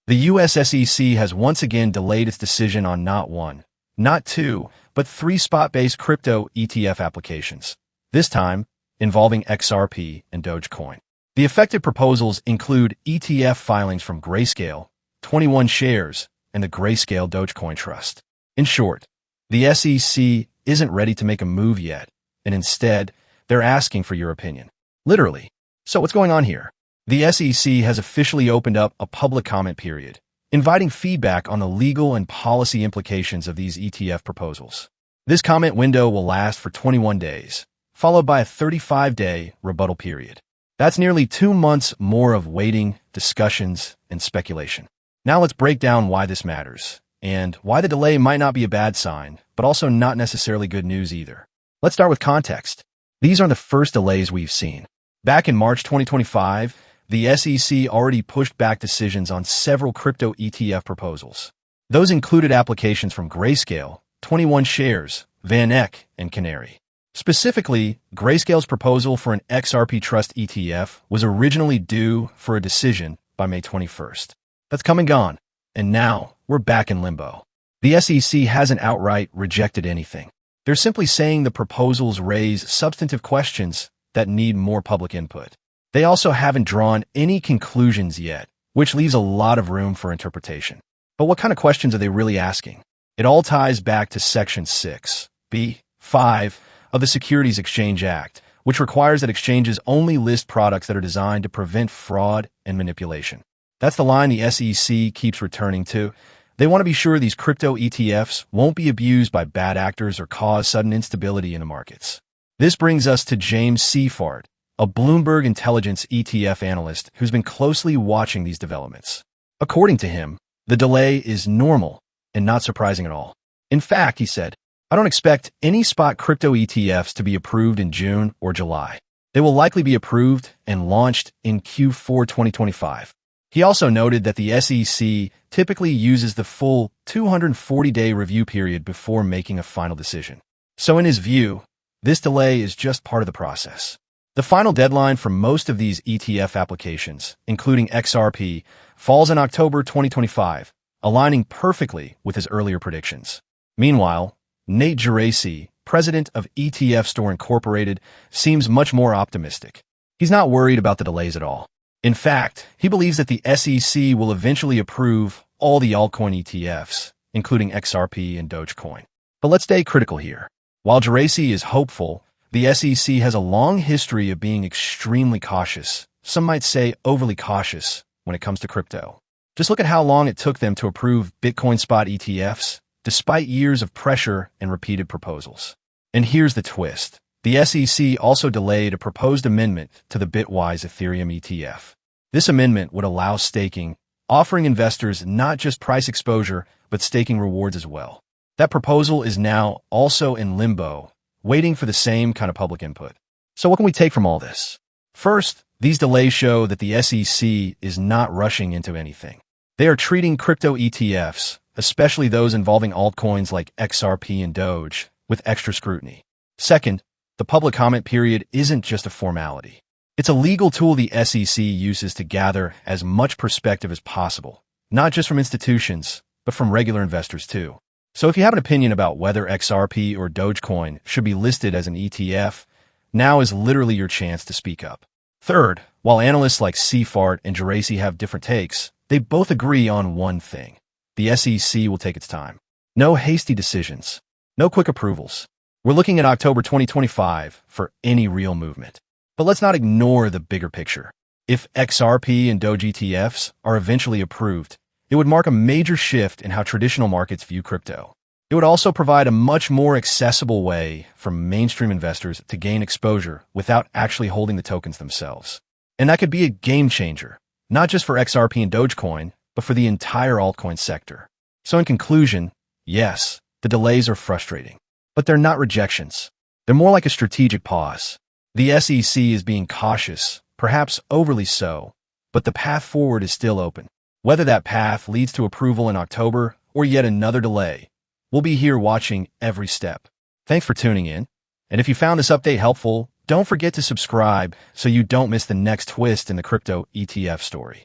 The US SEC has once again delayed its decision on not one, not two, but three spot-based crypto ETF applications, this time involving XRP and Dogecoin. The affected proposals include ETF filings from Grayscale, 21 shares, and the Grayscale Dogecoin Trust. In short, the SEC isn't ready to make a move yet, and instead, they're asking for your opinion. Literally. So what's going on here? The SEC has officially opened up a public comment period, inviting feedback on the legal and policy implications of these ETF proposals. This comment window will last for 21 days, followed by a 35-day rebuttal period. That's nearly 2 months more of waiting, discussions, and speculation. Now let's break down why this matters, and why the delay might not be a bad sign, but also not necessarily good news either. Let's start with context. These are the first delays we've seen. Back in March 2025, the SEC already pushed back decisions on several crypto ETF proposals. Those included applications from Grayscale, 21 shares, Van Eck, and Canary. Specifically, Grayscale's proposal for an XRP Trust ETF was originally due for a decision by May 21st. That's come and gone, and now we're back in limbo. The SEC hasn't outright rejected anything. They're simply saying the proposals raise substantive questions that need more public input. They also haven't drawn any conclusions yet, which leaves a lot of room for interpretation. But what kind of questions are they really asking? It all ties back to Section 6(b)(5) of the Securities Exchange Act, which requires that exchanges only list products that are designed to prevent fraud and manipulation. That's the line the SEC keeps returning to. They want to be sure these crypto ETFs won't be abused by bad actors or cause sudden instability in the markets. This brings us to James Seifert, a Bloomberg Intelligence ETF analyst who's been closely watching these developments. According to him, the delay is normal and not surprising at all. In fact, he said, I don't expect any spot crypto ETFs to be approved in June or July. They will likely be approved and launched in Q4 2025. He also noted that the SEC typically uses the full 240-day review period before making a final decision. So in his view, this delay is just part of the process. The final deadline for most of these ETF applications, including XRP, falls in October 2025, aligning perfectly with his earlier predictions. Meanwhile, Nate Geraci, president of ETF Store Incorporated, seems much more optimistic. He's not worried about the delays at all. In fact, he believes that the SEC will eventually approve all the altcoin ETFs, including XRP and Dogecoin. But let's stay critical here. While Geraci is hopeful, the SEC has a long history of being extremely cautious, some might say overly cautious, when it comes to crypto. Just look at how long it took them to approve Bitcoin spot ETFs, despite years of pressure and repeated proposals. And here's the twist. The SEC also delayed a proposed amendment to the Bitwise Ethereum ETF. This amendment would allow staking, offering investors not just price exposure, but staking rewards as well. That proposal is now also in limbo, waiting for the same kind of public input. So what can we take from all this? First, these delays show that the SEC is not rushing into anything. They are treating crypto ETFs, especially those involving altcoins like XRP and Doge, with extra scrutiny. Second, the public comment period isn't just a formality. It's a legal tool the SEC uses to gather as much perspective as possible, not just from institutions, but from regular investors too. So if you have an opinion about whether XRP or Dogecoin should be listed as an ETF, now is literally your chance to speak up. Third, while analysts like Seifert and Geraci have different takes, they both agree on one thing. The SEC will take its time. No hasty decisions. No quick approvals. We're looking at October 2025 for any real movement. But let's not ignore the bigger picture. If XRP and Doge ETFs are eventually approved, it would mark a major shift in how traditional markets view crypto. It would also provide a much more accessible way for mainstream investors to gain exposure without actually holding the tokens themselves. And that could be a game changer, not just for XRP and Dogecoin, but for the entire altcoin sector. So in conclusion, yes, the delays are frustrating, but they're not rejections. They're more like a strategic pause. The SEC is being cautious, perhaps overly so, but the path forward is still open. Whether that path leads to approval in October or yet another delay, we'll be here watching every step. Thanks for tuning in. And if you found this update helpful, don't forget to subscribe so you don't miss the next twist in the crypto ETF story.